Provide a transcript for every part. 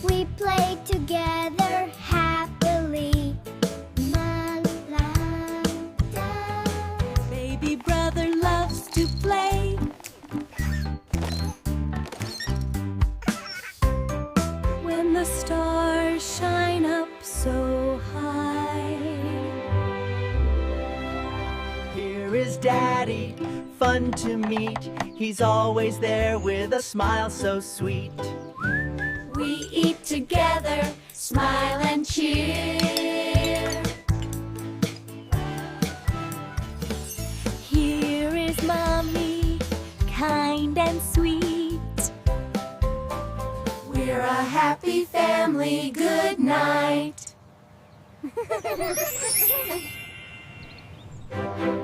We play together happily. La la da. Baby brother loves to play. When the stars shine up so high. Here is Daddy, fun to meet. He's always there with a smile so sweet. We eat together, smile and cheer. Here is Mommy, kind and sweet. We're a happy family, good night.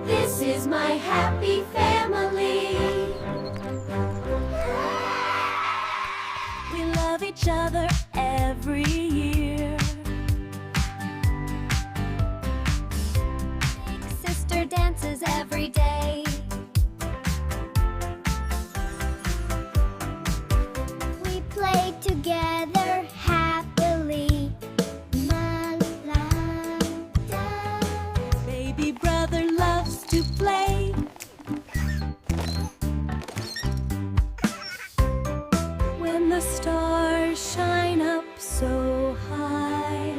This is my happy family. We love each other every year. Big sister dances every day. We play together happily. La la da. Baby brother loves to play. When the stars shine up so high.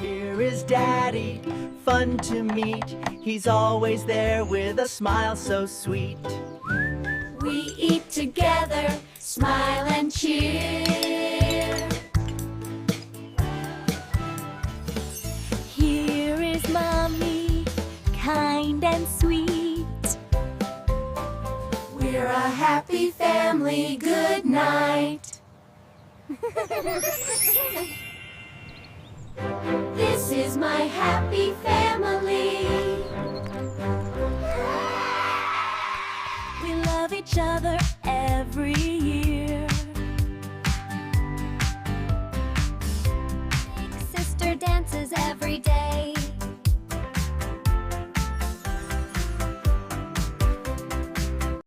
Here is Daddy, fun to meet. He's always there with a smile so sweet. We eat together, smile and cheer. Here is Mommy, kind and sweet. We're a happy family, good night. This is my happy family. We love each other every year. Big sister dances every day.